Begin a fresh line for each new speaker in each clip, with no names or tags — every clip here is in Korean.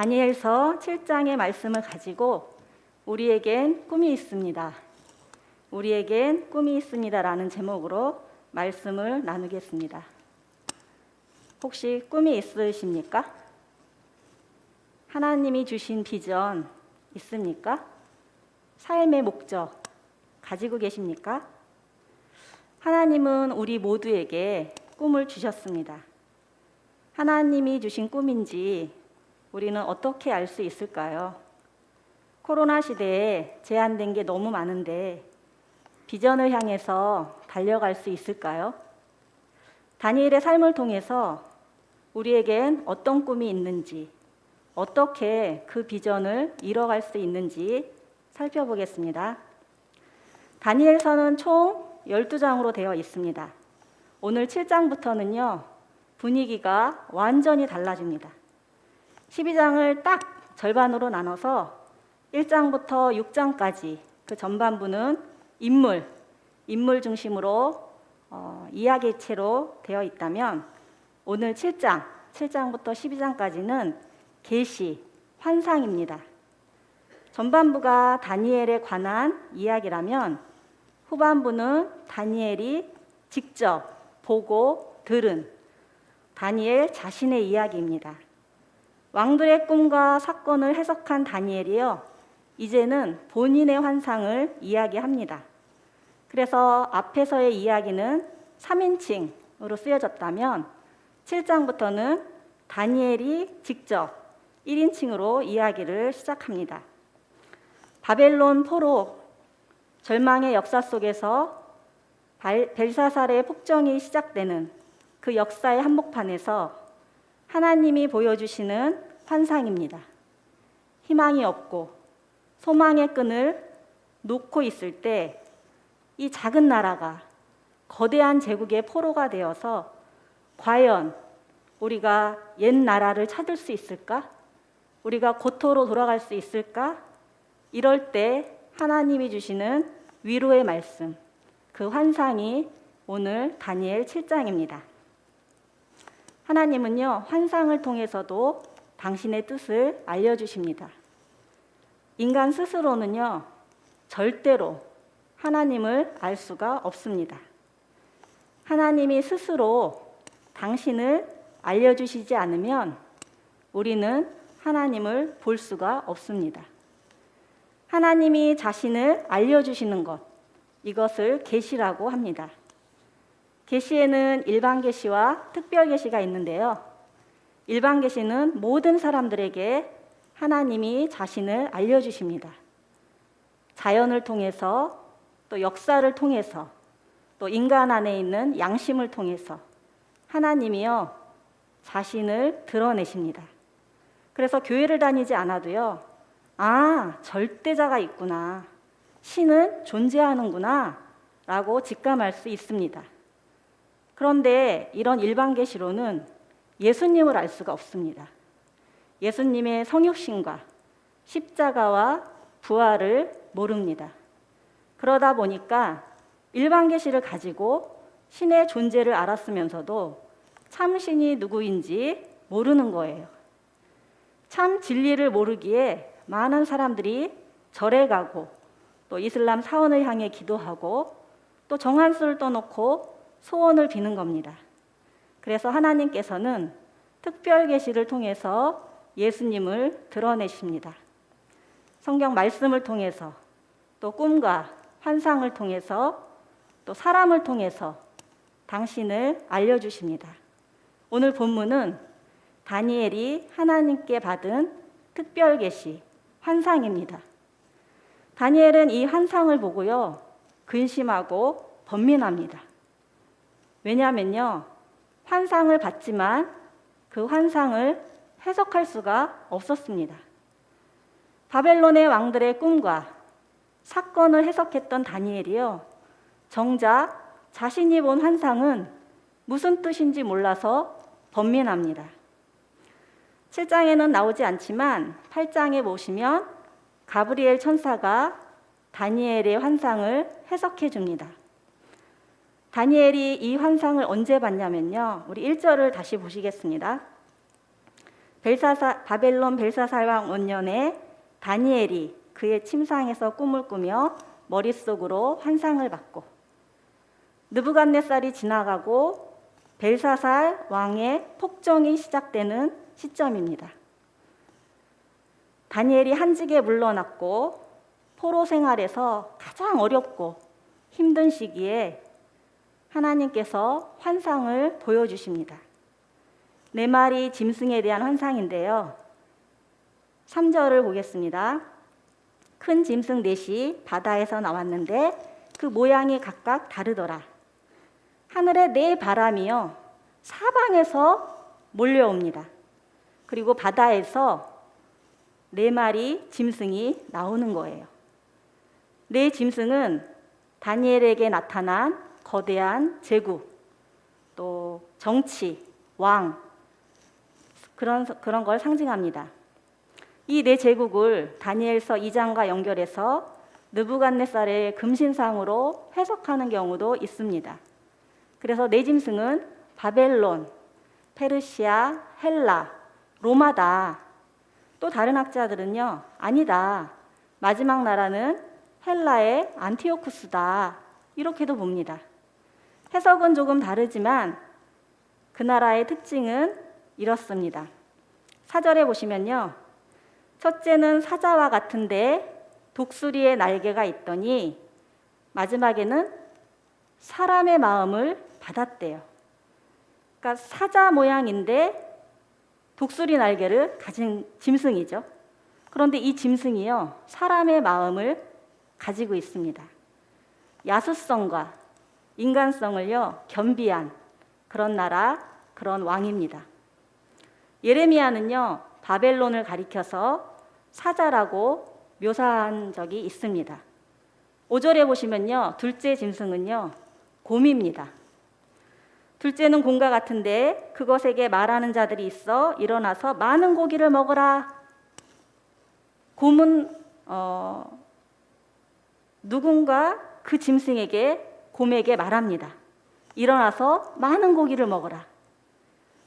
다니엘서 7장의 말씀을 가지고 우리에겐 꿈이 있습니다. 우리에겐 꿈이 있습니다라는 제목으로 말씀을 나누겠습니다. 혹시 꿈이 있으십니까? 하나님이 주신 비전 있습니까? 삶의 목적 가지고 계십니까? 하나님은 우리 모두에게 꿈을 주셨습니다. 하나님이 주신 꿈인지 우리는 어떻게 알 수 있을까요? 코로나 시대에 제한된 게 너무 많은데 비전을 향해서 달려갈 수 있을까요? 다니엘의 삶을 통해서 우리에겐 어떤 꿈이 있는지, 어떻게 그 비전을 이뤄갈 수 있는지 살펴보겠습니다. 다니엘서는 총 12장으로 되어 있습니다. 오늘 7장부터는요, 분위기가 완전히 달라집니다. 12장을 딱 절반으로 나눠서 1장부터 6장까지 그 전반부는 인물 중심으로 이야기체로 되어 있다면 오늘 7장부터 12장까지는 계시, 환상입니다. 전반부가 다니엘에 관한 이야기라면 후반부는 다니엘이 직접 보고 들은 다니엘 자신의 이야기입니다. 왕들의 꿈과 사건을 해석한 다니엘이요, 이제는 본인의 환상을 이야기합니다. 그래서 앞에서의 이야기는 3인칭으로 쓰여졌다면 7장부터는 다니엘이 직접 1인칭으로 이야기를 시작합니다. 바벨론 포로 절망의 역사 속에서 벨사살의 폭정이 시작되는 그 역사의 한복판에서 하나님이 보여주시는 환상입니다. 희망이 없고 소망의 끈을 놓고 있을 때 이 작은 나라가 거대한 제국의 포로가 되어서 과연 우리가 옛 나라를 찾을 수 있을까? 우리가 고토로 돌아갈 수 있을까? 이럴 때 하나님이 주시는 위로의 말씀, 그 환상이 오늘 다니엘 7장입니다. 하나님은요, 환상을 통해서도 당신의 뜻을 알려주십니다. 인간 스스로는요, 절대로 하나님을 알 수가 없습니다. 하나님이 스스로 당신을 알려주시지 않으면 우리는 하나님을 볼 수가 없습니다. 하나님이 자신을 알려주시는 것, 이것을 계시라고 합니다. 계시에는 일반 계시와 특별 계시가 있는데요. 일반 계시는 모든 사람들에게 하나님이 자신을 알려주십니다. 자연을 통해서, 또 역사를 통해서, 또 인간 안에 있는 양심을 통해서 하나님이요, 자신을 드러내십니다. 그래서 교회를 다니지 않아도요, 아, 절대자가 있구나, 신은 존재하는구나 라고 직감할 수 있습니다. 그런데 이런 일반 계시로는 예수님을 알 수가 없습니다. 예수님의 성육신과 십자가와 부활을 모릅니다. 그러다 보니까 일반 계시를 가지고 신의 존재를 알았으면서도 참 신이 누구인지 모르는 거예요. 참 진리를 모르기에 많은 사람들이 절에 가고 또 이슬람 사원을 향해 기도하고 또 정한수를 떠놓고 소원을 비는 겁니다. 그래서 하나님께서는 특별 계시를 통해서 예수님을 드러내십니다. 성경 말씀을 통해서, 또 꿈과 환상을 통해서, 또 사람을 통해서 당신을 알려주십니다. 오늘 본문은 다니엘이 하나님께 받은 특별 계시, 환상입니다. 다니엘은 이 환상을 보고요, 근심하고 번민합니다. 왜냐하면요, 환상을 봤지만 그 환상을 해석할 수가 없었습니다. 바벨론의 왕들의 꿈과 사건을 해석했던 다니엘이요, 정작 자신이 본 환상은 무슨 뜻인지 몰라서 번민합니다. 7장에는 나오지 않지만 8장에 보시면 가브리엘 천사가 다니엘의 환상을 해석해 줍니다. 다니엘이 이 환상을 언제 봤냐면요, 우리 1절을 다시 보시겠습니다. 바벨론 벨사살 왕 원년에 다니엘이 그의 침상에서 꿈을 꾸며 머릿속으로 환상을 받고, 느부갓네살이 지나가고 벨사살 왕의 폭정이 시작되는 시점입니다. 다니엘이 한직에 물러났고 포로 생활에서 가장 어렵고 힘든 시기에 하나님께서 환상을 보여주십니다. 4마리 짐승에 대한 환상인데요. 3절을 보겠습니다. 큰 짐승 4이 바다에서 나왔는데 그 모양이 각각 다르더라. 하늘에 4 바람이요 사방에서 몰려옵니다. 그리고 바다에서 4마리 짐승이 나오는 거예요. 4 짐승은 다니엘에게 나타난 거대한 제국, 또 정치, 왕, 그런 걸 상징합니다. 이 4 제국을 다니엘서 2장과 연결해서 느부갓네살의 금신상으로 해석하는 경우도 있습니다. 그래서 4 짐승은 바벨론, 페르시아, 헬라, 로마다. 또 다른 학자들은요, 아니다, 마지막 나라는 헬라의 안티오쿠스다, 이렇게도 봅니다. 해석은 조금 다르지만 그 나라의 특징은 이렇습니다. 4절에 보시면요, 첫째는 사자와 같은데 독수리의 날개가 있더니 마지막에는 사람의 마음을 받았대요. 그러니까 사자 모양인데 독수리 날개를 가진 짐승이죠. 그런데 이 짐승이요, 사람의 마음을 가지고 있습니다. 야수성과 인간성을요 겸비한 그런 나라, 그런 왕입니다. 예레미야는요 바벨론을 가리켜서 사자라고 묘사한 적이 있습니다. 5절에 보시면요, 둘째 짐승은요 곰입니다. 둘째는 곰과 같은데 그것에게 말하는 자들이 있어 일어나서 많은 고기를 먹으라. 곰은 누군가 그 짐승에게, 곰에게 말합니다. 일어나서 많은 고기를 먹으라.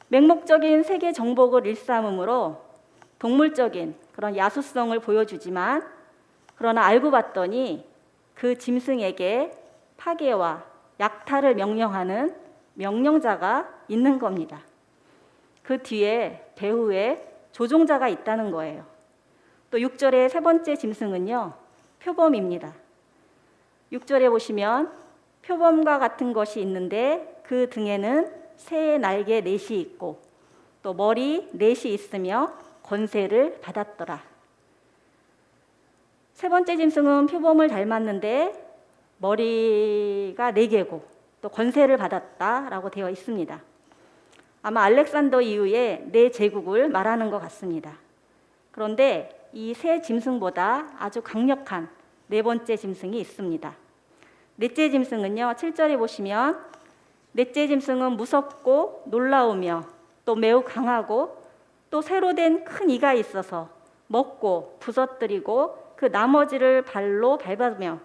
맹목적인 세계 정복을 일삼음으로 동물적인 그런 야수성을 보여주지만, 그러나 알고 봤더니 그 짐승에게 파괴와 약탈을 명령하는 명령자가 있는 겁니다. 그 뒤에 배후에 조종자가 있다는 거예요. 또 6절의 3번째 짐승은요 표범입니다. 6절에 보시면 표범과 같은 것이 있는데 그 등에는 새의 날개 4이 있고 또 머리 4이 있으며 권세를 받았더라. 3번째 짐승은 표범을 닮았는데 머리가 4개고 또 권세를 받았다라고 되어 있습니다. 아마 알렉산더 이후에 4 제국을 말하는 것 같습니다. 그런데 이 세 짐승보다 아주 강력한 4번째 짐승이 있습니다. 넷째 짐승은요, 7절에 보시면 넷째 짐승은 무섭고 놀라우며 또 매우 강하고 또 새로 된 큰 이가 있어서 먹고 부서뜨리고 그 나머지를 발로 밟으며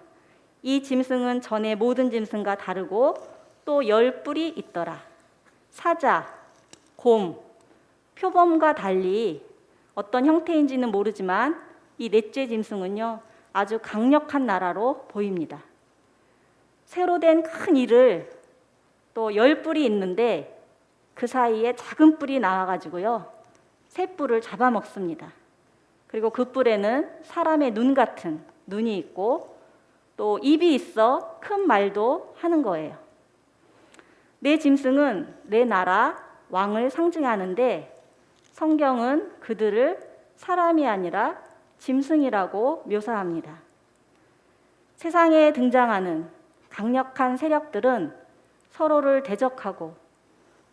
이 짐승은 전의 모든 짐승과 다르고 또 10뿔이 있더라. 사자, 곰, 표범과 달리 어떤 형태인지는 모르지만 이 넷째 짐승은요 아주 강력한 나라로 보입니다. 새로 된 큰 이를 또 10뿔이 있는데 그 사이에 작은 뿔이 나와가지고요 새 뿔을 잡아먹습니다. 그리고 그 뿔에는 사람의 눈 같은 눈이 있고 또 입이 있어 큰 말도 하는 거예요. 4 짐승은 4 나라 왕을 상징하는데 성경은 그들을 사람이 아니라 짐승이라고 묘사합니다. 세상에 등장하는 강력한 세력들은 서로를 대적하고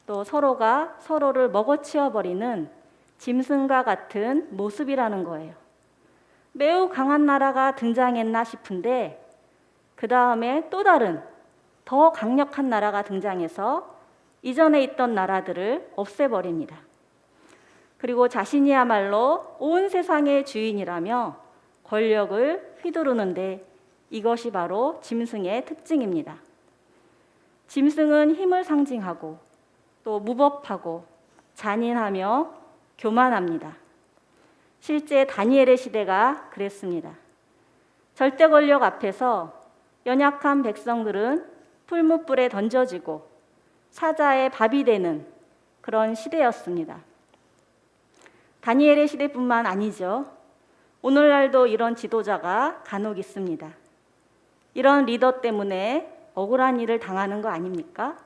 또 서로가 서로를 먹어치워버리는 짐승과 같은 모습이라는 거예요. 매우 강한 나라가 등장했나 싶은데 그 다음에 또 다른 더 강력한 나라가 등장해서 이전에 있던 나라들을 없애버립니다. 그리고 자신이야말로 온 세상의 주인이라며 권력을 휘두르는데 이것이 바로 짐승의 특징입니다. 짐승은 힘을 상징하고 또 무법하고 잔인하며 교만합니다. 실제 다니엘의 시대가 그랬습니다. 절대 권력 앞에서 연약한 백성들은 풀무불에 던져지고 사자의 밥이 되는 그런 시대였습니다. 다니엘의 시대뿐만 아니죠. 오늘날도 이런 지도자가 간혹 있습니다. 이런 리더 때문에 억울한 일을 당하는 거 아닙니까?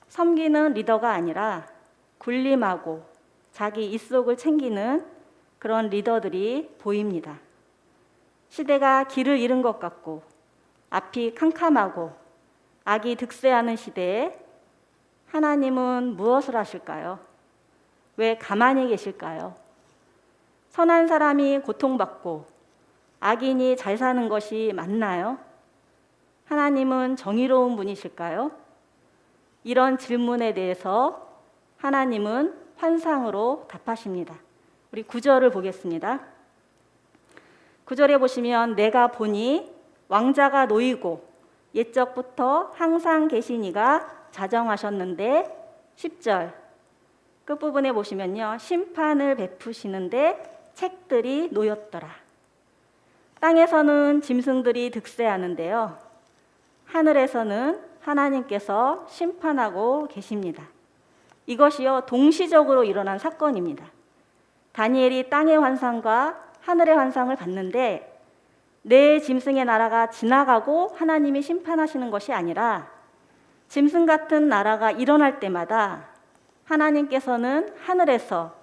섬기는 리더가 아니라 군림하고 자기 입속을 챙기는 그런 리더들이 보입니다. 시대가 길을 잃은 것 같고 앞이 캄캄하고 악이 득세하는 시대에 하나님은 무엇을 하실까요? 왜 가만히 계실까요? 선한 사람이 고통받고 악인이 잘 사는 것이 맞나요? 하나님은 정의로운 분이실까요? 이런 질문에 대해서 하나님은 환상으로 답하십니다. 우리 9절을 보겠습니다. 9절에 보시면 내가 보니 왕자가 놓이고 옛적부터 항상 계신 이가 자정하셨는데 10절 끝부분에 보시면요. 심판을 베푸시는데 책들이 놓였더라. 땅에서는 짐승들이 득세하는데요. 하늘에서는 하나님께서 심판하고 계십니다. 이것이요 동시적으로 일어난 사건입니다. 다니엘이 땅의 환상과 하늘의 환상을 봤는데 내 짐승의 나라가 지나가고 하나님이 심판하시는 것이 아니라 짐승 같은 나라가 일어날 때마다 하나님께서는 하늘에서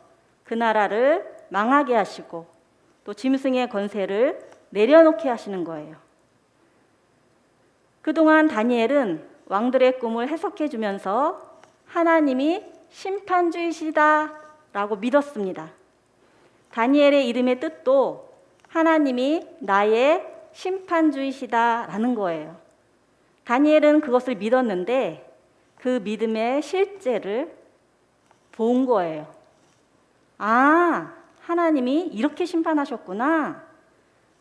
그 나라를 망하게 하시고 또 짐승의 권세를 내려놓게 하시는 거예요. 그동안 다니엘은 왕들의 꿈을 해석해 주면서 하나님이 심판주이시다라고 믿었습니다. 다니엘의 이름의 뜻도 하나님이 나의 심판주이시다라는 거예요. 다니엘은 그것을 믿었는데 그 믿음의 실제를 본 거예요. 아, 하나님이 이렇게 심판하셨구나.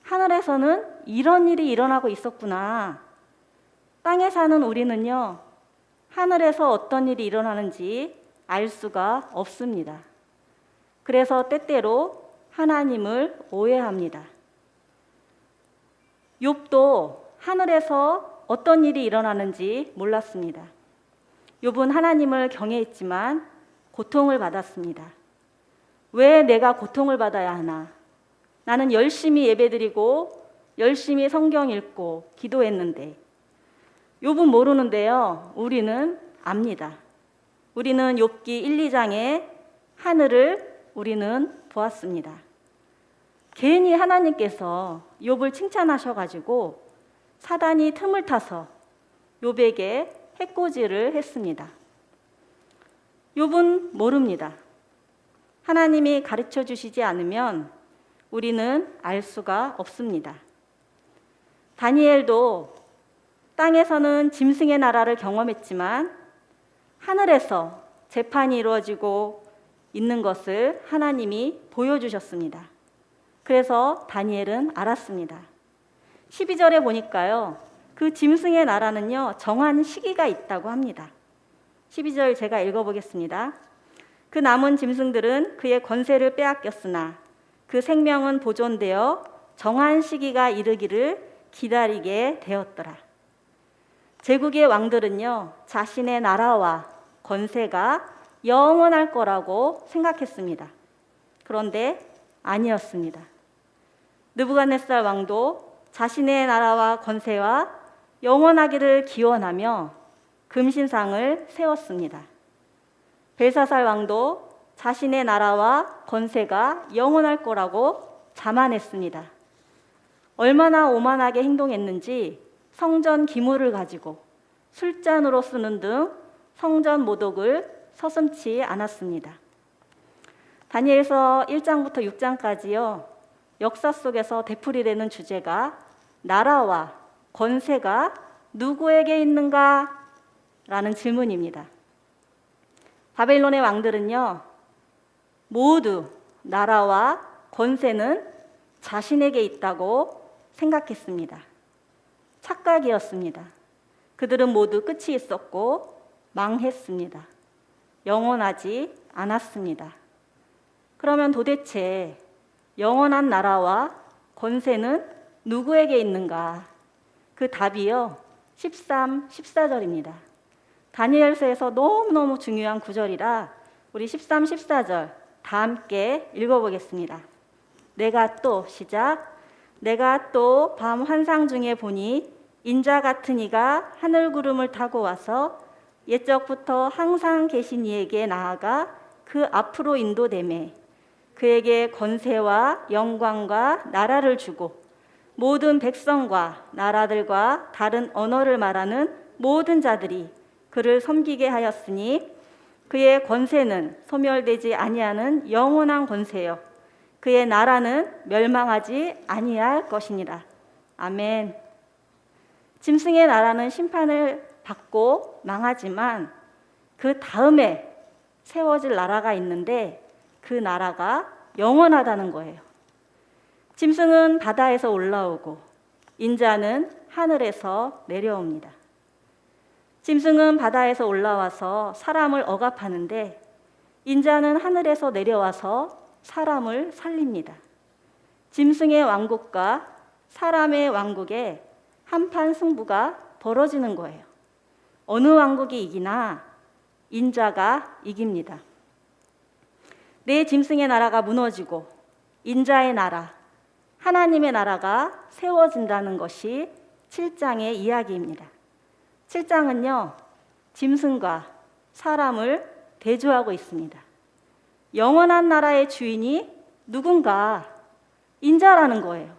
하늘에서는 이런 일이 일어나고 있었구나. 땅에 사는 우리는요, 하늘에서 어떤 일이 일어나는지 알 수가 없습니다. 그래서 때때로 하나님을 오해합니다. 욥도 하늘에서 어떤 일이 일어나는지 몰랐습니다. 욥은 하나님을 경외했지만 고통을 받았습니다. 왜 내가 고통을 받아야 하나? 나는 열심히 예배드리고 열심히 성경 읽고 기도했는데 욥은 모르는데요. 우리는 압니다. 우리는 욥기 1, 2장에 하늘을 우리는 보았습니다. 괜히 하나님께서 욥을 칭찬하셔가지고 사단이 틈을 타서 욥에게 해코지를 했습니다. 욥은 모릅니다. 하나님이 가르쳐 주시지 않으면 우리는 알 수가 없습니다. 다니엘도 땅에서는 짐승의 나라를 경험했지만 하늘에서 재판이 이루어지고 있는 것을 하나님이 보여주셨습니다. 그래서 다니엘은 알았습니다. 12절에 보니까요. 그 짐승의 나라는요. 정한 시기가 있다고 합니다. 12절 제가 읽어보겠습니다. 그 남은 짐승들은 그의 권세를 빼앗겼으나 그 생명은 보존되어 정한 시기가 이르기를 기다리게 되었더라. 제국의 왕들은요. 자신의 나라와 권세가 영원할 거라고 생각했습니다. 그런데 아니었습니다. 느부갓네살 왕도 자신의 나라와 권세와 영원하기를 기원하며 금신상을 세웠습니다. 벨사살 왕도 자신의 나라와 권세가 영원할 거라고 자만했습니다. 얼마나 오만하게 행동했는지 성전 기물을 가지고 술잔으로 쓰는 등 성전 모독을 서슴지 않았습니다. 다니엘서 1장부터 6장까지요. 역사 속에서 되풀이되는 주제가 나라와 권세가 누구에게 있는가? 라는 질문입니다. 바벨론의 왕들은요. 모두 나라와 권세는 자신에게 있다고 생각했습니다. 착각이었습니다. 그들은 모두 끝이 있었고 망했습니다. 영원하지 않았습니다. 그러면 도대체 영원한 나라와 권세는 누구에게 있는가? 그 답이요. 13, 14절입니다. 다니엘서에서 너무너무 중요한 구절이라 우리 13, 14절 다 함께 읽어보겠습니다. 내가 또 시작. 내가 또 밤 환상 중에 보니 인자 같은 이가 하늘 구름을 타고 와서 옛적부터 항상 계신 이에게 나아가 그 앞으로 인도되매 그에게 권세와 영광과 나라를 주고 모든 백성과 나라들과 다른 언어를 말하는 모든 자들이 그를 섬기게 하였으니 그의 권세는 소멸되지 아니하는 영원한 권세요 그의 나라는 멸망하지 아니할 것이니라. 아멘. 짐승의 나라는 심판을 받고 망하지만 그 다음에 세워질 나라가 있는데 그 나라가 영원하다는 거예요. 짐승은 바다에서 올라오고 인자는 하늘에서 내려옵니다. 짐승은 바다에서 올라와서 사람을 억압하는데 인자는 하늘에서 내려와서 사람을 살립니다. 짐승의 왕국과 사람의 왕국에 한판 승부가 벌어지는 거예요. 어느 왕국이 이기나 인자가 이깁니다. 내 짐승의 나라가 무너지고 인자의 나라, 하나님의 나라가 세워진다는 것이 7장의 이야기입니다. 7장은요, 짐승과 사람을 대조하고 있습니다. 영원한 나라의 주인이 누군가? 인자라는 거예요.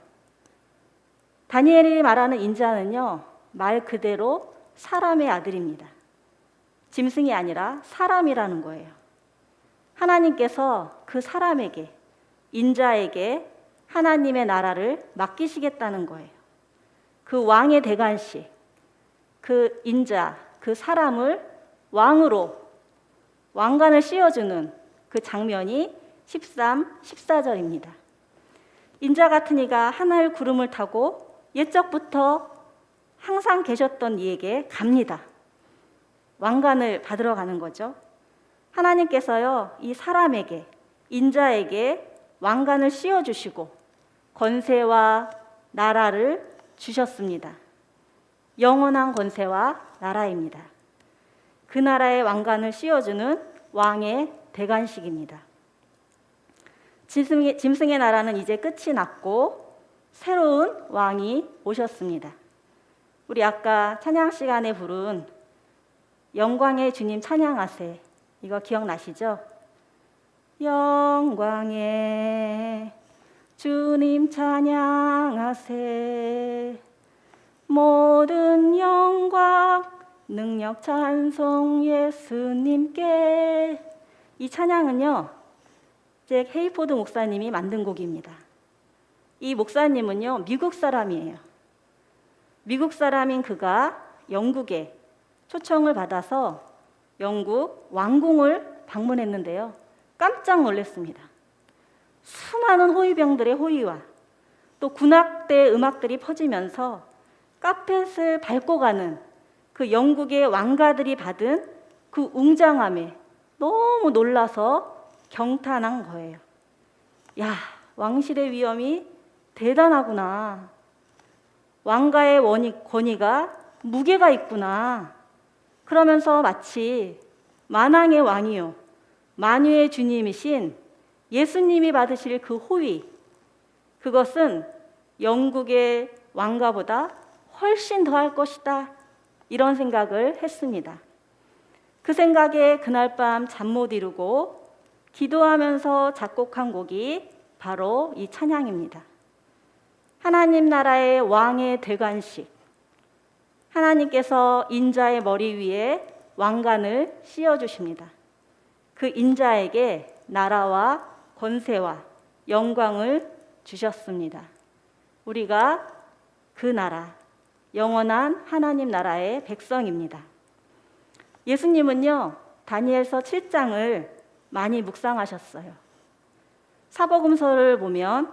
다니엘이 말하는 인자는요, 말 그대로 사람의 아들입니다. 짐승이 아니라 사람이라는 거예요. 하나님께서 그 사람에게, 인자에게 하나님의 나라를 맡기시겠다는 거예요. 그 왕의 대관식, 그 인자, 그 사람을 왕으로 왕관을 씌워주는 그 장면이 13, 14절입니다. 인자 같은 이가 하늘 구름을 타고 옛적부터 항상 계셨던 이에게 갑니다. 왕관을 받으러 가는 거죠. 하나님께서요, 이 사람에게, 인자에게 왕관을 씌워주시고 권세와 나라를 주셨습니다. 영원한 권세와 나라입니다. 그 나라의 왕관을 씌워주는 왕의 대관식입니다. 짐승의 나라는 이제 끝이 났고 새로운 왕이 오셨습니다. 우리 아까 찬양 시간에 부른 영광의 주님 찬양하세, 이거 기억나시죠? 영광의 주님 찬양하세, 모든 영광 능력 찬송 예수님께. 이 찬양은요, 잭 헤이포드 목사님이 만든 곡입니다. 이 목사님은요, 미국 사람이에요. 미국 사람인 그가 영국에 초청을 받아서 영국 왕궁을 방문했는데요, 깜짝 놀랐습니다. 수많은 호위병들의 호위와 또 군악대 음악들이 퍼지면서 카펫을 밟고 가는 그 영국의 왕가들이 받은 그 웅장함에 너무 놀라서 경탄한 거예요. 야, 왕실의 위엄이 대단하구나. 왕가의 권위가 무게가 있구나. 그러면서 마치 만왕의 왕이요, 만유의 주님이신 예수님이 받으실 그 호위, 그것은 영국의 왕가보다 훨씬 더할 것이다, 이런 생각을 했습니다. 그 생각에 그날 밤 잠 못 이루고 기도하면서 작곡한 곡이 바로 이 찬양입니다. 하나님 나라의 왕의 대관식, 하나님께서 인자의 머리 위에 왕관을 씌워주십니다. 그 인자에게 나라와 권세와 영광을 주셨습니다. 우리가 그 나라, 영원한 하나님 나라의 백성입니다. 예수님은요, 다니엘서 7장을 많이 묵상하셨어요. 사복음서를 보면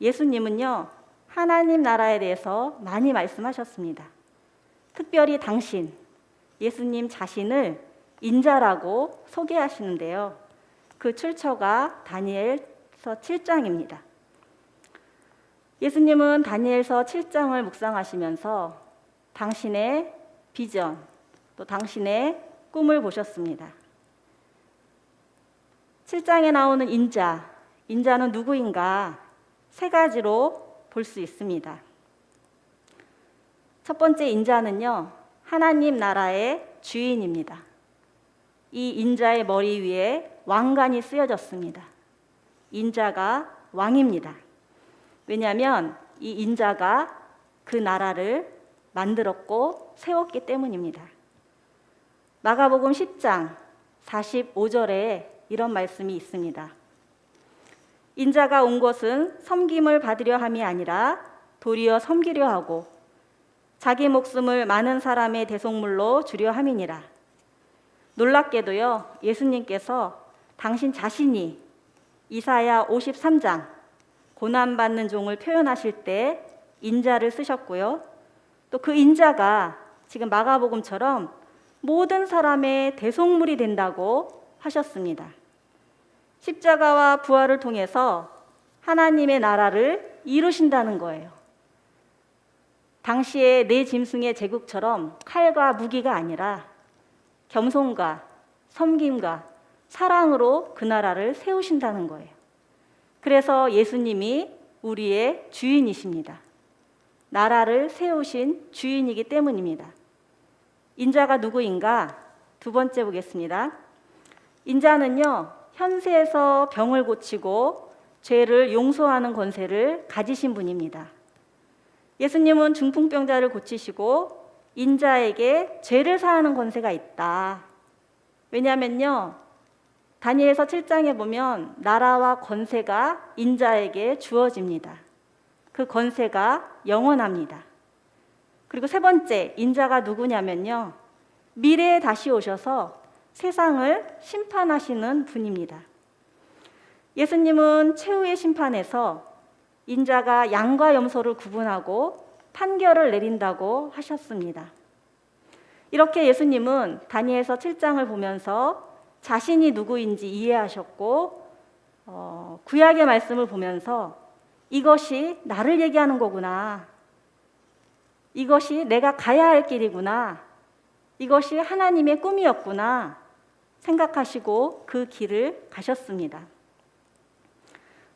예수님은요, 하나님 나라에 대해서 많이 말씀하셨습니다. 특별히 당신, 예수님 자신을 인자라고 소개하시는데요. 그 출처가 다니엘서 7장입니다. 예수님은 다니엘서 7장을 묵상하시면서 당신의 비전, 또 당신의 꿈을 보셨습니다. 7장에 나오는 인자는 누구인가? 세 가지로 볼 수 있습니다. 첫 번째 인자는요, 하나님 나라의 주인입니다. 이 인자의 머리 위에 왕관이 쓰여졌습니다. 인자가 왕입니다. 왜냐하면 이 인자가 그 나라를 만들었고 세웠기 때문입니다. 마가복음 10장 45절에 이런 말씀이 있습니다. 인자가 온 것은 섬김을 받으려 함이 아니라 도리어 섬기려 하고 자기 목숨을 많은 사람의 대속물로 주려 함이니라. 놀랍게도요, 예수님께서 당신 자신이 이사야 53장 고난받는 종을 표현하실 때 인자를 쓰셨고요. 또 그 인자가 지금 마가복음처럼 모든 사람의 대속물이 된다고 하셨습니다. 십자가와 부활을 통해서 하나님의 나라를 이루신다는 거예요. 당시의 네 짐승의 제국처럼 칼과 무기가 아니라 겸손과 섬김과 사랑으로 그 나라를 세우신다는 거예요. 그래서 예수님이 우리의 주인이십니다. 나라를 세우신 주인이기 때문입니다. 인자가 누구인가? 두 번째 보겠습니다. 인자는요, 현세에서 병을 고치고 죄를 용서하는 권세를 가지신 분입니다. 예수님은 중풍병자를 고치시고 인자에게 죄를 사하는 권세가 있다. 왜냐하면요, 다니엘서 7장에 보면 나라와 권세가 인자에게 주어집니다. 그 권세가 영원합니다. 그리고 세 번째, 인자가 누구냐면요, 미래에 다시 오셔서 세상을 심판하시는 분입니다. 예수님은 최후의 심판에서 인자가 양과 염소를 구분하고 판결을 내린다고 하셨습니다. 이렇게 예수님은 다니엘서 7장을 보면서 자신이 누구인지 이해하셨고 구약의 말씀을 보면서 이것이 나를 얘기하는 거구나. 이것이 내가 가야 할 길이구나. 이것이 하나님의 꿈이었구나 생각하시고 그 길을 가셨습니다.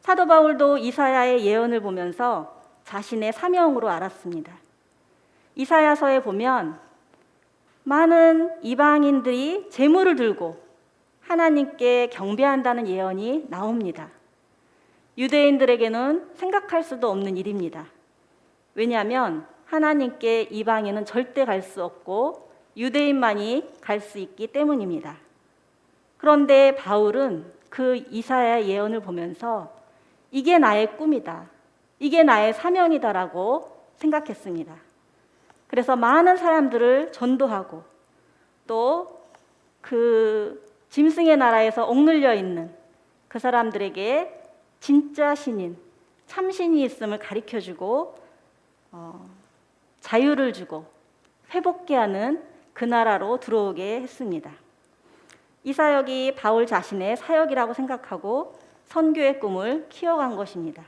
사도 바울도 이사야의 예언을 보면서 자신의 사명으로 알았습니다. 이사야서에 보면 많은 이방인들이 제물을 들고 하나님께 경배한다는 예언이 나옵니다. 유대인들에게는 생각할 수도 없는 일입니다. 왜냐하면 하나님께 이방인은 절대 갈 수 없고 유대인만이 갈 수 있기 때문입니다. 그런데 바울은 그 이사야의 예언을 보면서 이게 나의 꿈이다. 이게 나의 사명이다라고 생각했습니다. 그래서 많은 사람들을 전도하고 또 그 짐승의 나라에서 억눌려 있는 그 사람들에게 진짜 신인, 참신이 있음을 가르쳐주고 자유를 주고 회복케 하는 그 나라로 들어오게 했습니다. 이 사역이 바울 자신의 사역이라고 생각하고 선교의 꿈을 키워간 것입니다.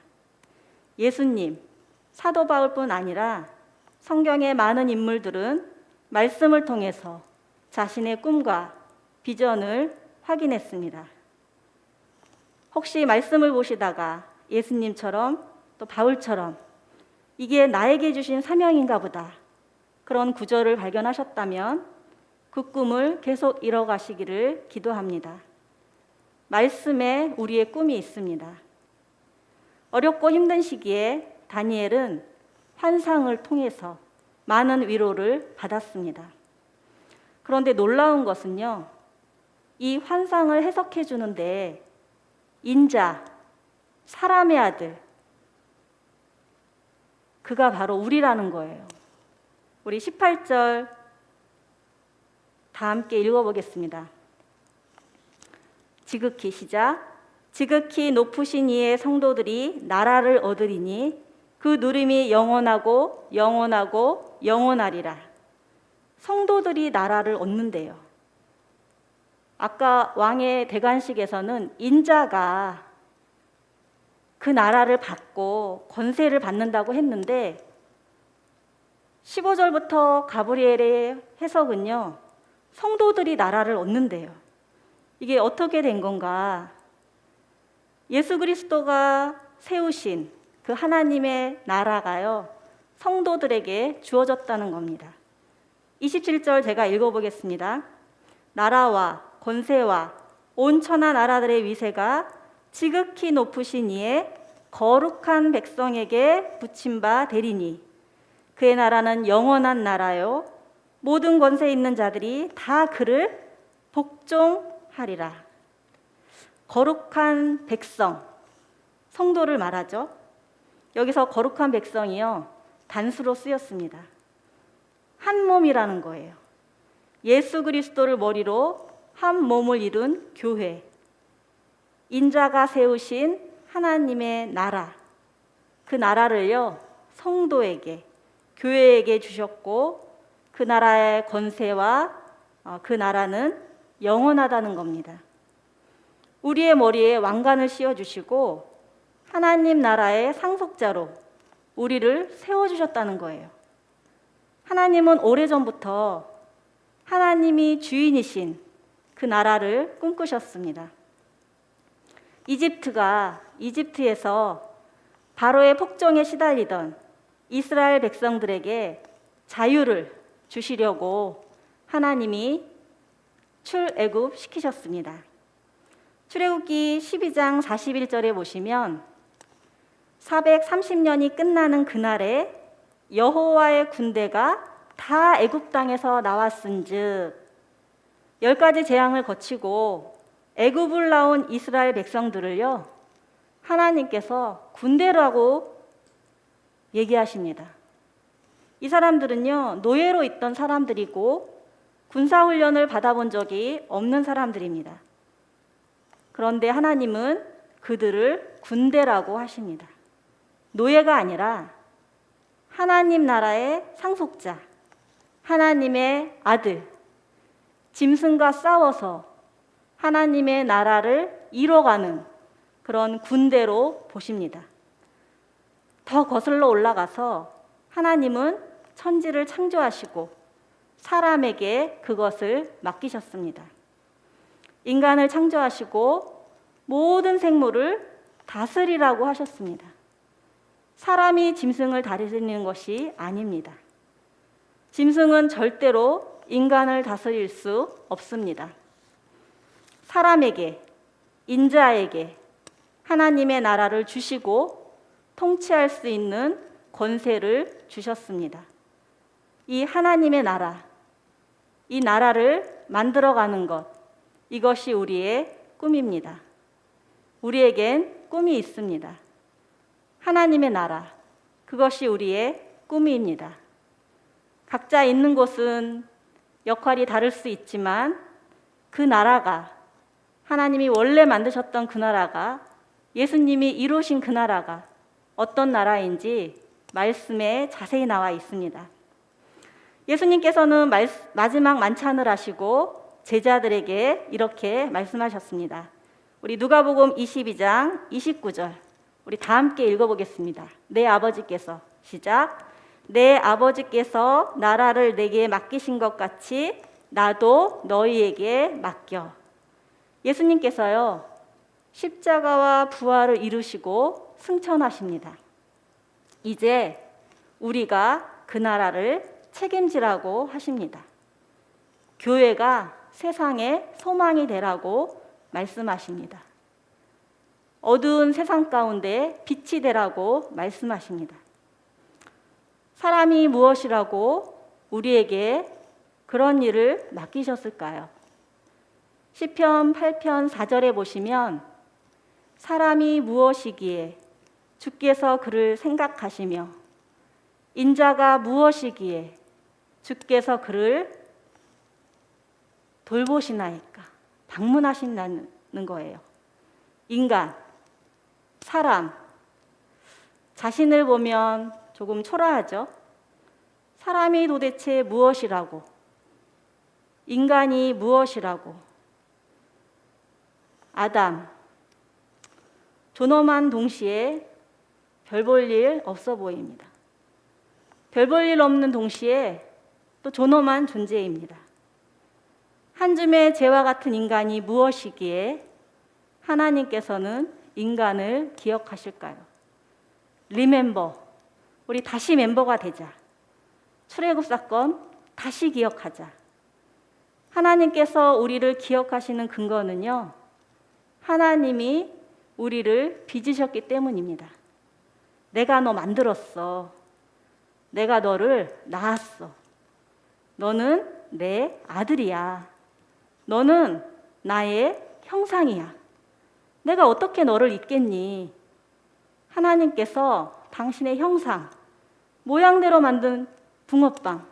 예수님, 사도 바울뿐 아니라 성경의 많은 인물들은 말씀을 통해서 자신의 꿈과 비전을 확인했습니다. 혹시 말씀을 보시다가 예수님처럼 또 바울처럼 이게 나에게 주신 사명인가 보다 그런 구절을 발견하셨다면 그 꿈을 계속 이뤄가시기를 기도합니다. 말씀에 우리의 꿈이 있습니다. 어렵고 힘든 시기에 다니엘은 환상을 통해서 많은 위로를 받았습니다. 그런데 놀라운 것은요, 이 환상을 해석해 주는데 인자, 사람의 아들, 그가 바로 우리라는 거예요. 우리 18절 다 함께 읽어보겠습니다. 지극히 시작. 지극히 높으신 이의 성도들이 나라를 얻으리니 그 누림이 영원하고 영원하고 영원하리라. 성도들이 나라를 얻는데요. 아까 왕의 대관식에서는 인자가 그 나라를 받고 권세를 받는다고 했는데 15절부터 가브리엘의 해석은요, 성도들이 나라를 얻는데요. 이게 어떻게 된 건가? 예수 그리스도가 세우신 그 하나님의 나라가요, 성도들에게 주어졌다는 겁니다. 27절 제가 읽어보겠습니다. 나라와 권세와 온 천하 나라들의 위세가 지극히 높으신 이에 거룩한 백성에게 붙임 바 되리니 그의 나라는 영원한 나라요 모든 권세 있는 자들이 다 그를 복종하리라. 거룩한 백성, 성도를 말하죠. 여기서 거룩한 백성이요, 단수로 쓰였습니다. 한 몸이라는 거예요. 예수 그리스도를 머리로 한 몸을 이룬 교회, 인자가 세우신 하나님의 나라, 그 나라를요, 성도에게, 교회에게 주셨고 그 나라의 권세와 그 나라는 영원하다는 겁니다. 우리의 머리에 왕관을 씌워주시고 하나님 나라의 상속자로 우리를 세워주셨다는 거예요. 하나님은 오래전부터 하나님이 주인이신 그 나라를 꿈꾸셨습니다. 이집트에서 바로의 폭정에 시달리던 이스라엘 백성들에게 자유를 주시려고 하나님이 출애굽 시키셨습니다. 출애굽기 12장 41절에 보시면 430년이 끝나는 그날에 여호와의 군대가 다 애굽 땅에서 나왔은즉 10가지 재앙을 거치고 애굽을 나온 이스라엘 백성들을요, 하나님께서 군대라고 얘기하십니다. 이 사람들은요, 노예로 있던 사람들이고 군사훈련을 받아본 적이 없는 사람들입니다. 그런데 하나님은 그들을 군대라고 하십니다. 노예가 아니라 하나님 나라의 상속자, 하나님의 아들, 짐승과 싸워서 하나님의 나라를 이뤄가는 그런 군대로 보십니다. 더 거슬러 올라가서 하나님은 천지를 창조하시고 사람에게 그것을 맡기셨습니다. 인간을 창조하시고 모든 생물을 다스리라고 하셨습니다. 사람이 짐승을 다스리는 것이 아닙니다. 짐승은 절대로 인간을 다스릴 수 없습니다. 사람에게, 인자에게 하나님의 나라를 주시고 통치할 수 있는 권세를 주셨습니다. 이 하나님의 나라, 이 나라를 만들어가는 것, 이것이 우리의 꿈입니다. 우리에겐 꿈이 있습니다. 하나님의 나라, 그것이 우리의 꿈입니다. 각자 있는 곳은 역할이 다를 수 있지만 그 나라가, 하나님이 원래 만드셨던 그 나라가, 예수님이 이루신 그 나라가 어떤 나라인지 말씀에 자세히 나와 있습니다. 예수님께서는 마지막 만찬을 하시고 제자들에게 이렇게 말씀하셨습니다. 우리 누가복음 22장 29절, 우리 다 함께 읽어보겠습니다. 내 아버지께서, 시작. 내 아버지께서 나라를 내게 맡기신 것 같이 나도 너희에게 맡겨. 예수님께서요, 십자가와 부활을 이루시고 승천하십니다. 이제 우리가 그 나라를 책임지라고 하십니다. 교회가 세상의 소망이 되라고 말씀하십니다. 어두운 세상 가운데 빛이 되라고 말씀하십니다. 사람이 무엇이라고 우리에게 그런 일을 맡기셨을까요? 시편 8편 4절에 보시면 사람이 무엇이기에 주께서 그를 생각하시며 인자가 무엇이기에 주께서 그를 돌보시나이까, 방문하신다는 거예요. 인간, 사람, 자신을 보면 조금 초라하죠. 사람이 도대체 무엇이라고, 인간이 무엇이라고, 아담, 존엄한 동시에 별 볼 일 없어 보입니다. 별 볼 일 없는 동시에 또 존엄한 존재입니다. 한 줌의 재와 같은 인간이 무엇이기에 하나님께서는 인간을 기억하실까요? 리멤버, 우리 다시 멤버가 되자. 출애굽 사건 다시 기억하자. 하나님께서 우리를 기억하시는 근거는요, 하나님이 우리를 빚으셨기 때문입니다. 내가 너 만들었어. 내가 너를 낳았어. 너는 내 아들이야. 너는 나의 형상이야. 내가 어떻게 너를 잊겠니? 하나님께서 당신의 형상, 모양대로 만든 붕어빵,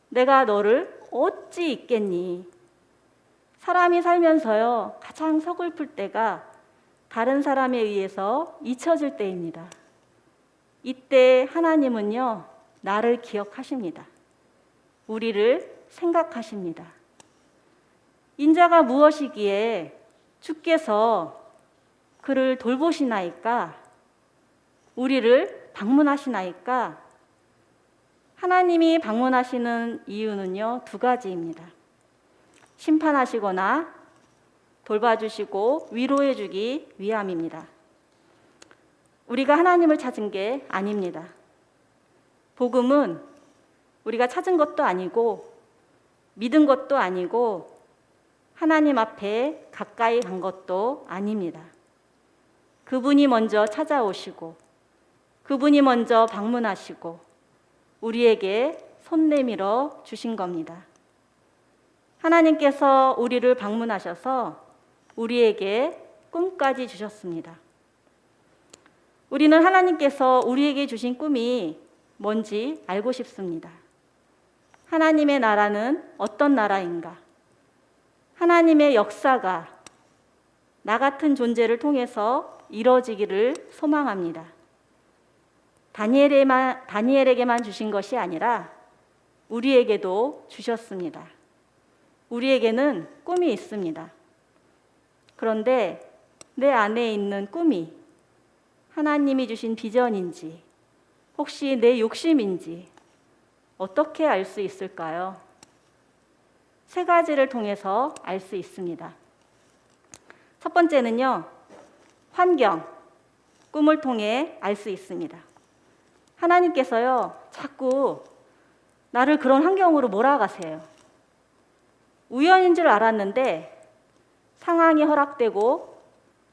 내가 너를 어찌 잊겠니? 사람이 살면서요, 가장 서글플 때가 다른 사람에 의해서 잊혀질 때입니다. 이때 하나님은요, 나를 기억하십니다. 우리를 생각하십니다. 인자가 무엇이기에 주께서 그를 돌보시나이까? 우리를 방문하시나이까? 하나님이 방문하시는 이유는요, 두 가지입니다. 심판하시거나 돌봐주시고 위로해주기 위함입니다. 우리가 하나님을 찾은 게 아닙니다. 복음은 우리가 찾은 것도 아니고 믿은 것도 아니고 하나님 앞에 가까이 간 것도 아닙니다. 그분이 먼저 찾아오시고 그분이 먼저 방문하시고 우리에게 손 내밀어 주신 겁니다. 하나님께서 우리를 방문하셔서 우리에게 꿈까지 주셨습니다. 우리는 하나님께서 우리에게 주신 꿈이 뭔지 알고 싶습니다. 하나님의 나라는 어떤 나라인가? 하나님의 역사가 나 같은 존재를 통해서 이루어지기를 소망합니다. 다니엘에게만 주신 것이 아니라 우리에게도 주셨습니다. 우리에게는 꿈이 있습니다. 그런데 내 안에 있는 꿈이 하나님이 주신 비전인지 혹시 내 욕심인지 어떻게 알 수 있을까요? 세 가지를 통해서 알 수 있습니다. 첫 번째는요, 환경, 꿈을 통해 알 수 있습니다. 하나님께서요, 자꾸 나를 그런 환경으로 몰아가세요. 우연인 줄 알았는데 상황이 허락되고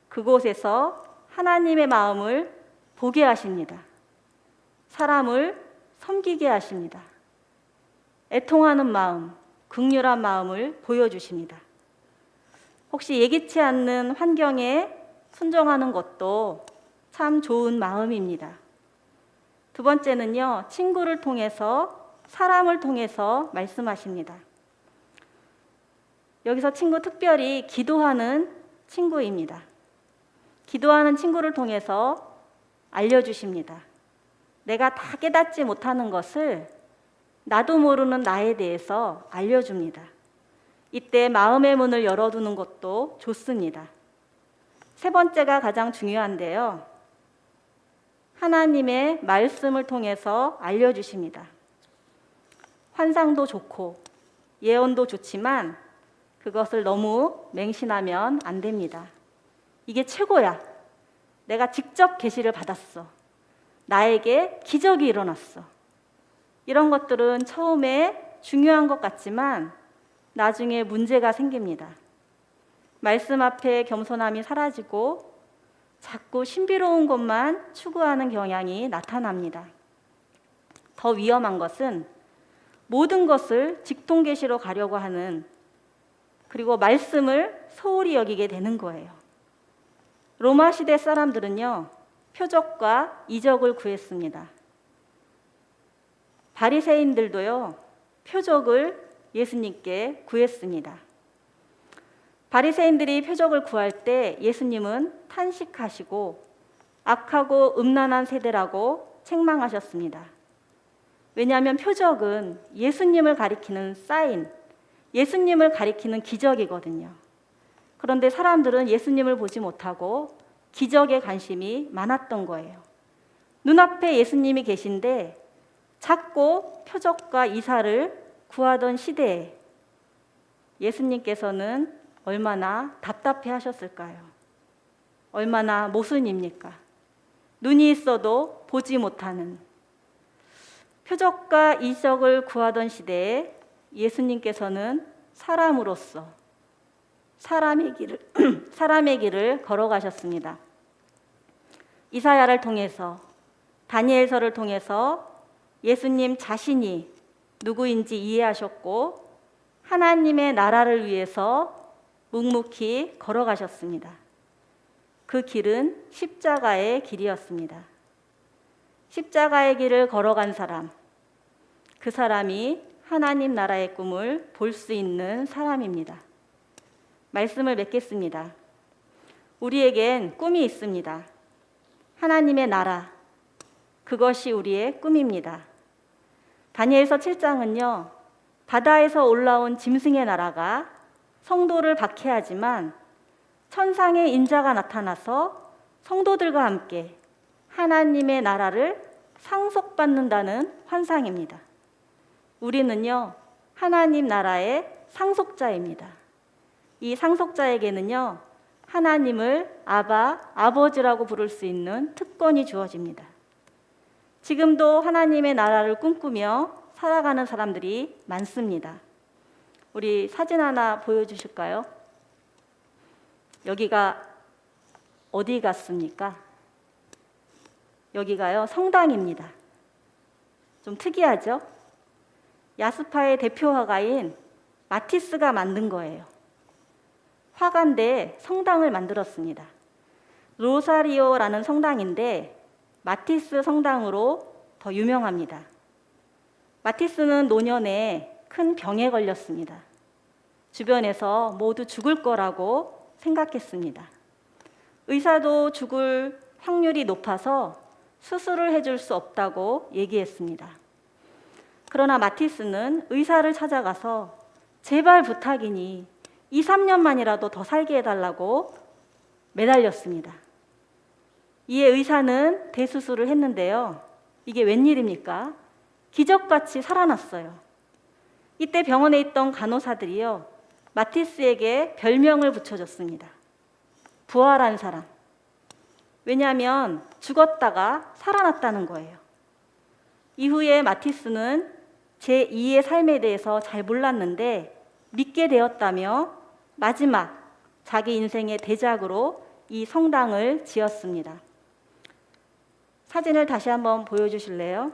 그곳에서 하나님의 마음을 보게 하십니다. 사람을 섬기게 하십니다. 애통하는 마음, 긍휼한 마음을 보여주십니다. 혹시 예기치 않는 환경에 순종하는 것도 참 좋은 마음입니다. 두 번째는요, 친구를 통해서, 사람을 통해서 말씀하십니다. 여기서 친구 특별히 기도하는 친구입니다. 기도하는 친구를 통해서 알려주십니다. 내가 다 깨닫지 못하는 것을 나도 모르는 나에 대해서 알려줍니다. 이때 마음의 문을 열어두는 것도 좋습니다. 세 번째가 가장 중요한데요. 하나님의 말씀을 통해서 알려주십니다. 환상도 좋고 예언도 좋지만 그것을 너무 맹신하면 안 됩니다. 이게 최고야. 내가 직접 계시를 받았어. 나에게 기적이 일어났어. 이런 것들은 처음에 중요한 것 같지만 나중에 문제가 생깁니다. 말씀 앞에 겸손함이 사라지고 자꾸 신비로운 것만 추구하는 경향이 나타납니다. 더 위험한 것은 모든 것을 직통계시로 가려고 하는, 그리고 말씀을 소홀히 여기게 되는 거예요. 로마 시대 사람들은요, 표적과 이적을 구했습니다. 바리새인들도요, 표적을 예수님께 구했습니다. 바리새인들이 표적을 구할 때 예수님은 탄식하시고 악하고 음란한 세대라고 책망하셨습니다. 왜냐하면 표적은 예수님을 가리키는 사인, 예수님을 가리키는 기적이거든요. 그런데 사람들은 예수님을 보지 못하고 기적에 관심이 많았던 거예요. 눈앞에 예수님이 계신데 작고 표적과 이사를 구하던 시대에 예수님께서는 얼마나 답답해 하셨을까요? 얼마나 모순입니까? 눈이 있어도 보지 못하는, 표적과 이적을 구하던 시대에 예수님께서는 사람으로서 사람의 길을 걸어가셨습니다. 이사야를 통해서, 다니엘서를 통해서 예수님 자신이 누구인지 이해하셨고 하나님의 나라를 위해서 묵묵히 걸어가셨습니다. 그 길은 십자가의 길이었습니다. 십자가의 길을 걸어간 사람, 그 사람이 하나님 나라의 꿈을 볼 수 있는 사람입니다. 말씀을 맺겠습니다. 우리에겐 꿈이 있습니다. 하나님의 나라, 그것이 우리의 꿈입니다. 다니엘서 7장은요, 바다에서 올라온 짐승의 나라가 성도를 박해하지만 천상의 인자가 나타나서 성도들과 함께 하나님의 나라를 상속받는다는 환상입니다. 우리는요, 하나님 나라의 상속자입니다. 이 상속자에게는요, 하나님을 아바, 아버지라고 부를 수 있는 특권이 주어집니다. 지금도 하나님의 나라를 꿈꾸며 살아가는 사람들이 많습니다. 우리 사진 하나 보여주실까요? 여기가 어디 같습니까? 여기가요, 성당입니다. 좀 특이하죠? 야스파의 대표 화가인 마티스가 만든 거예요. 화가인데 성당을 만들었습니다. 로사리오라는 성당인데 마티스 성당으로 더 유명합니다. 마티스는 노년에 큰 병에 걸렸습니다. 주변에서 모두 죽을 거라고 생각했습니다. 의사도 죽을 확률이 높아서 수술을 해줄 수 없다고 얘기했습니다. 그러나 마티스는 의사를 찾아가서 제발 부탁이니 2, 3년만이라도 더 살게 해달라고 매달렸습니다. 이에 의사는 대수술을 했는데요. 이게 웬일입니까? 기적같이 살아났어요. 이때 병원에 있던 간호사들이요, 마티스에게 별명을 붙여줬습니다. 부활한 사람. 왜냐하면 죽었다가 살아났다는 거예요. 이후에 마티스는 제2의 삶에 대해서 잘 몰랐는데 믿게 되었다며 마지막 자기 인생의 대작으로 이 성당을 지었습니다. 사진을 다시 한번 보여주실래요?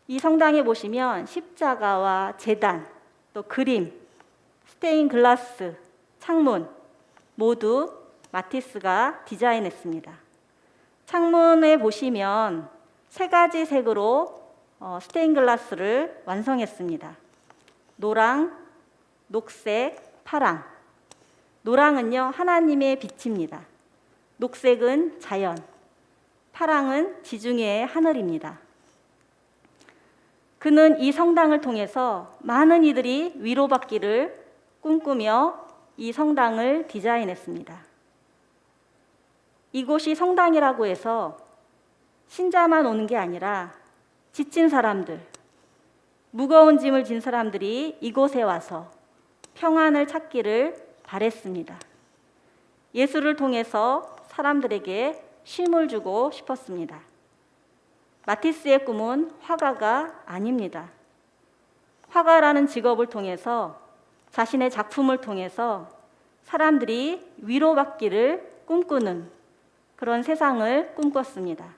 이 성당에 보시면 십자가와 제단, 또 그림, 스테인 글라스, 창문 모두 마티스가 디자인했습니다. 창문에 보시면 3가지 색으로 스테인 글라스를 완성했습니다. 노랑, 녹색, 파랑. 노랑은요, 하나님의 빛입니다. 녹색은 자연, 파랑은 지중해의 하늘입니다. 그는 이 성당을 통해서 많은 이들이 위로받기를 꿈꾸며 이 성당을 디자인했습니다. 이곳이 성당이라고 해서 신자만 오는 게 아니라 지친 사람들, 무거운 짐을 진 사람들이 이곳에 와서 평안을 찾기를 바랬습니다. 예수를 통해서 사람들에게 쉼을 주고 싶었습니다. 마티스의 꿈은 화가가 아닙니다. 화가라는 직업을 통해서 자신의 작품을 통해서 사람들이 위로받기를 꿈꾸는 그런 세상을 꿈꿨습니다.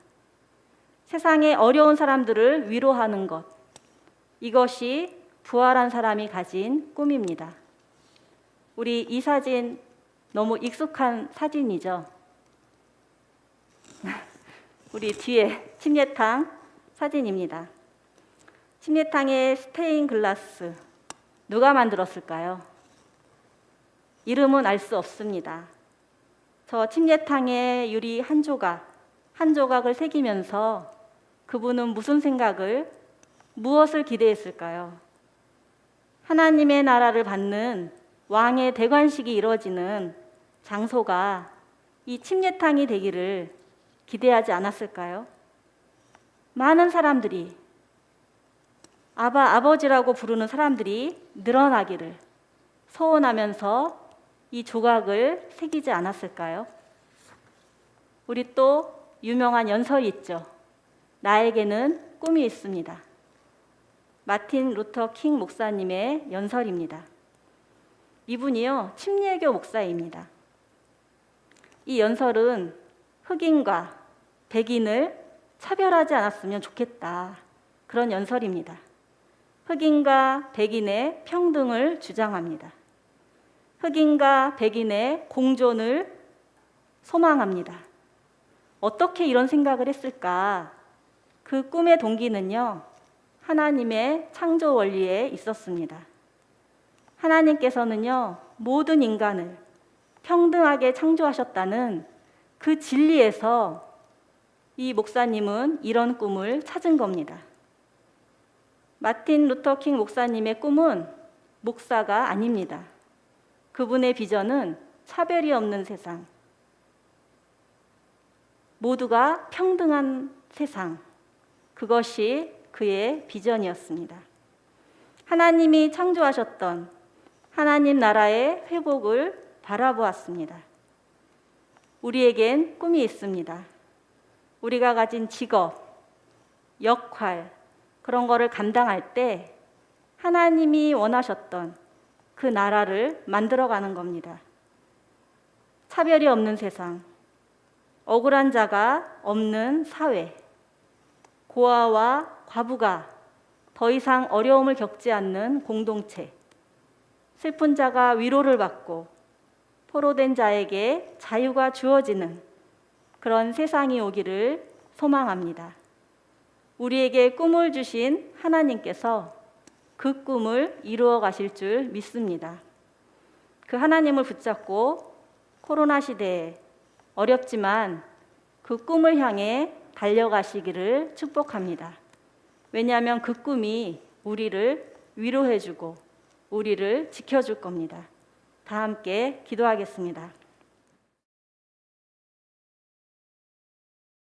세상의 어려운 사람들을 위로하는 것, 이것이 부활한 사람이 가진 꿈입니다. 우리 이 사진 너무 익숙한 사진이죠? 우리 뒤에 침례탕 사진입니다. 침례탕의 스테인 글라스 누가 만들었을까요? 이름은 알 수 없습니다. 저 침례탕의 유리 한 조각을 새기면서 그분은 무슨 생각을, 무엇을 기대했을까요? 하나님의 나라를 받는 왕의 대관식이 이루어지는 장소가 이 침례탕이 되기를 기대하지 않았을까요? 많은 사람들이 아버지라고 부르는 사람들이 늘어나기를 소원하면서 이 조각을 새기지 않았을까요? 우리 또 유명한 연설이 있죠. 나에게는 꿈이 있습니다. 마틴 루터 킹 목사님의 연설입니다. 이분이요, 침례교 목사입니다. 이 연설은 흑인과 백인을 차별하지 않았으면 좋겠다. 그런 연설입니다. 흑인과 백인의 평등을 주장합니다. 흑인과 백인의 공존을 소망합니다. 어떻게 이런 생각을 했을까? 그 꿈의 동기는요, 하나님의 창조 원리에 있었습니다. 하나님께서는요, 모든 인간을 평등하게 창조하셨다는 그 진리에서 이 목사님은 이런 꿈을 찾은 겁니다. 마틴 루터 킹 목사님의 꿈은 목사가 아닙니다. 그분의 비전은 차별이 없는 세상, 모두가 평등한 세상, 그것이 그의 비전이었습니다. 하나님이 창조하셨던 하나님 나라의 회복을 바라보았습니다. 우리에겐 꿈이 있습니다. 우리가 가진 직업, 역할, 그런 거를 감당할 때 하나님이 원하셨던 그 나라를 만들어가는 겁니다. 차별이 없는 세상, 억울한 자가 없는 사회, 고아와 과부가 더 이상 어려움을 겪지 않는 공동체, 슬픈 자가 위로를 받고 포로된 자에게 자유가 주어지는 그런 세상이 오기를 소망합니다. 우리에게 꿈을 주신 하나님께서 그 꿈을 이루어 가실 줄 믿습니다. 그 하나님을 붙잡고 코로나 시대에 어렵지만 그 꿈을 향해 달려가시기를 축복합니다. 왜냐하면 그 꿈이 우리를 위로해주고 우리를 지켜줄 겁니다. 다 함께 기도하겠습니다.